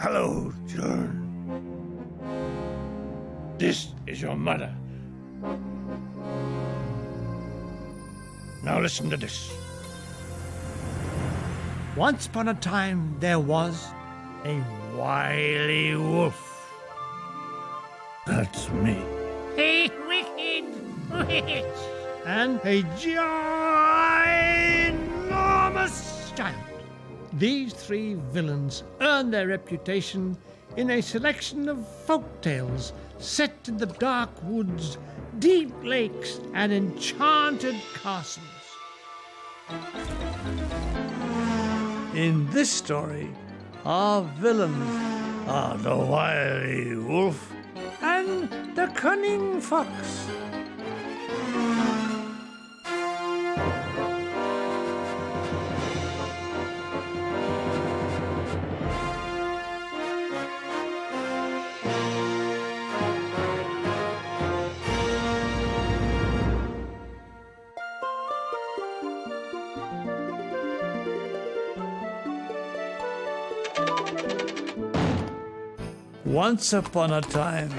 Hello, children. This is your mother. Now listen to this. Once upon a time there was a wily wolf. That's me. A wicked witch. And a ginormous giant. These three villains earned their reputation in a selection of folk tales set in the dark woods, deep lakes, and enchanted castles. In this story, our villains are the wily wolf and the cunning fox. Once upon a time,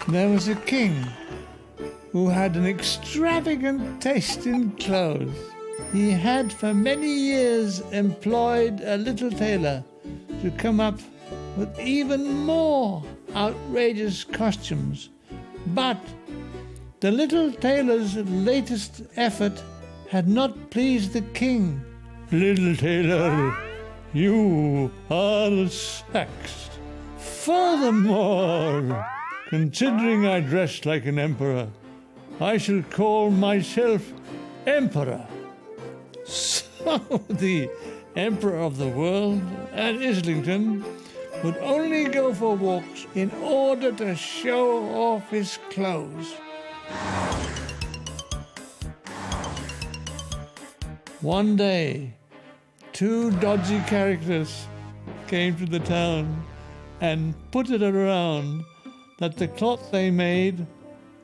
there was a king who had an extravagant taste in clothes. He had for many years employed a little tailor to come up with even more outrageous costumes. But the little tailor's latest effort had not pleased the king. Little tailor, you are saxed. Furthermore, considering I dress like an emperor, I shall call myself emperor. So the emperor of the world at Islington would only go for walks in order to show off his clothes. One day, two dodgy characters came to the town and put it around that the cloth they made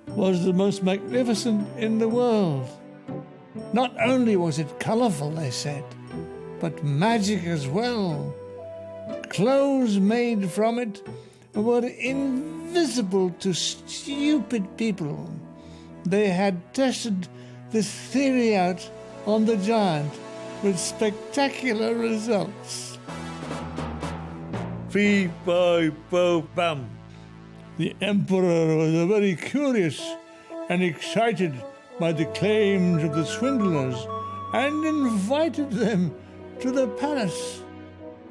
was the most magnificent in the world. Not only was it colourful, they said, but magic as well. Clothes made from it were invisible to stupid people. They had tested this theory out on the giant with spectacular results. Fee, fi, fo, bum. The emperor was very curious and excited by the claims of the swindlers and invited them to the palace.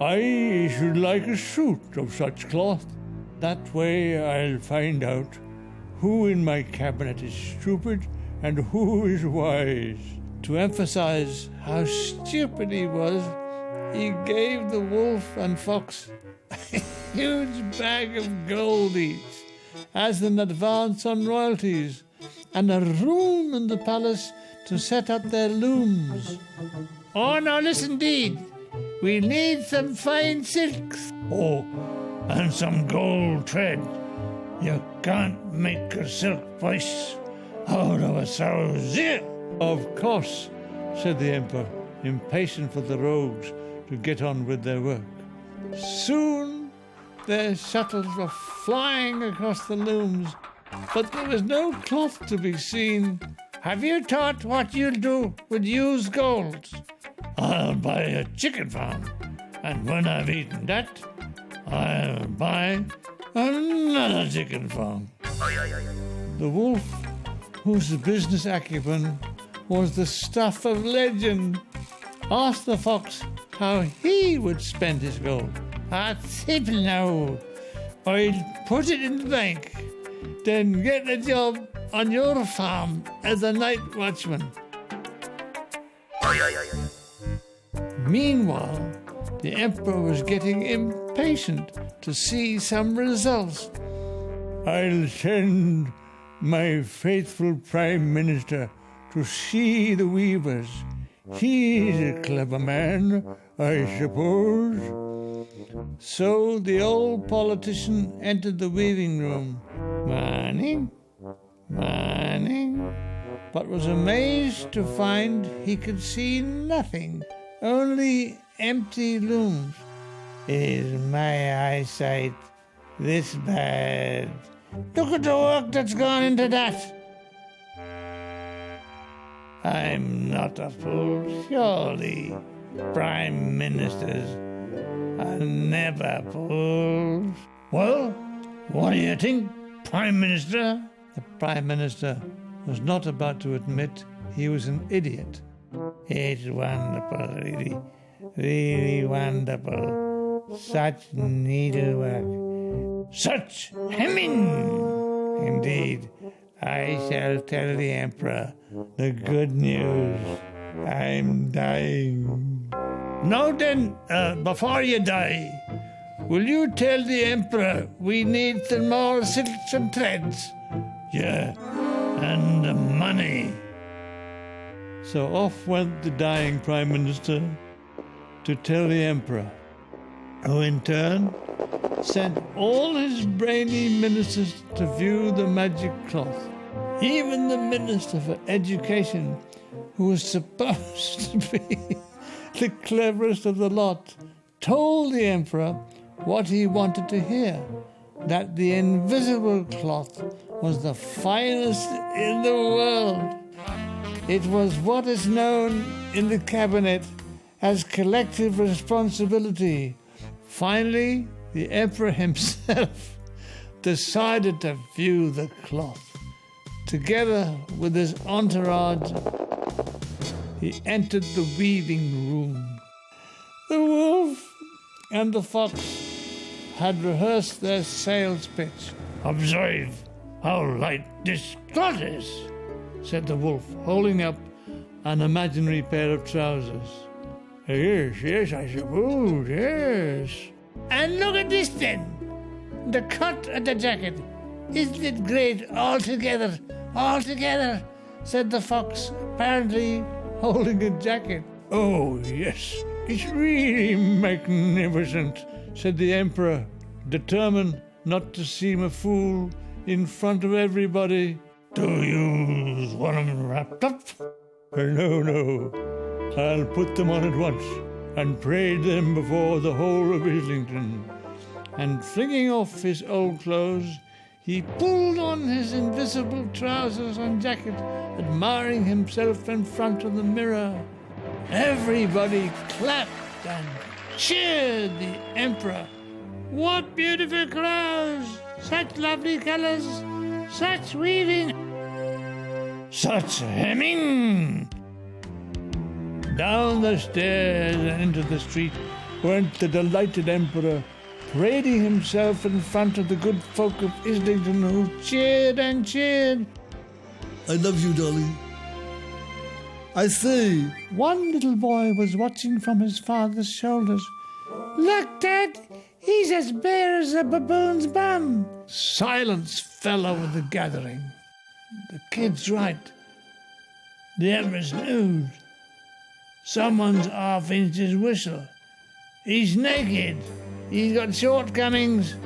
I should like a suit of such cloth. That way I'll find out who in my cabinet is stupid and who is wise. To emphasize how stupid he was, he gave the wolf and fox a huge bag of gold each as an advance on royalties and a room in the palace to set up their looms. Oh, now listen, Deed. We need some fine silks. Oh, and some gold thread. You can't make a silk voice out of a sow's ear. Of course, said the emperor, impatient for the rogues to get on with their work. Soon their shuttles were flying across the looms, but there was no cloth to be seen. Have you thought what you'll do with used gold? I'll buy a chicken farm, and when I've eaten that, I'll buy another chicken farm. The wolf, whose business acumen was the stuff of legend, asked the fox how he would spend his gold. That's simple now. I'll put it in the bank, then get a job on your farm as a night watchman. Meanwhile, the emperor was getting impatient to see some results. I'll send my faithful prime minister to see the weavers. He's a clever man, I suppose. So the old politician entered the weaving room. Morning, but was amazed to find he could see nothing, only empty looms. Is my eyesight this bad? Look at the work that's gone into that. I'm not a fool, surely. Prime Ministers are never fools. Well, what do you think, Prime Minister? The Prime Minister was not about to admit he was an idiot. It's wonderful, really, really wonderful. Such needlework, such hemming. Indeed, I shall tell the Emperor the good news. I'm dying. Now then, before you die, will you tell the Emperor we need some more silks and threads? Yeah, and the money. So off went the dying Prime Minister to tell the Emperor, who in turn sent all his brainy ministers to view the magic cloth. Even the Minister for Education, who was supposed to be the cleverest of the lot, told the Emperor what he wanted to hear, that the invisible cloth was the finest in the world. It was what is known in the cabinet as collective responsibility. Finally, the Emperor himself decided to view the cloth. Together with his entourage, he entered the weaving room. The wolf and the fox had rehearsed their sales pitch. "Observe how light this cloth is," said the wolf, holding up an imaginary pair of trousers. Yes, I suppose, yes. "And look at this then, the cut of the jacket. Isn't it great altogether, altogether?" said the fox, apparently holding a jacket. "Oh, yes, it's really magnificent," said the Emperor, determined not to seem a fool in front of everybody. "Do you want them wrapped up?" No. I'll put them on at once and parade them before the whole of Islington." And flinging off his old clothes, he pulled on his invisible trousers and jacket, admiring himself in front of the mirror. Everybody clapped and cheered the Emperor. "What beautiful clothes! Such lovely colors! Such weaving! Such hemming!" Down the stairs and into the street went the delighted Emperor, parading himself in front of the good folk of Islington, who cheered and cheered. "I love you, Dolly. I say." One little boy was watching from his father's shoulders. "Look, Dad, he's as bare as a baboon's bum." Silence fell over the gathering. The kid's right. The Emperor's nude. Someone's half finished his whistle. He's naked. He's got shortcomings.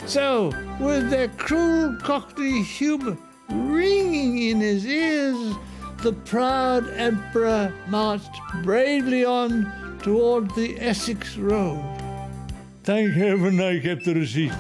So, with their cruel cockney humour ringing in his ears, the proud Emperor marched bravely on toward the Essex Road. Thank heaven I kept the receipt.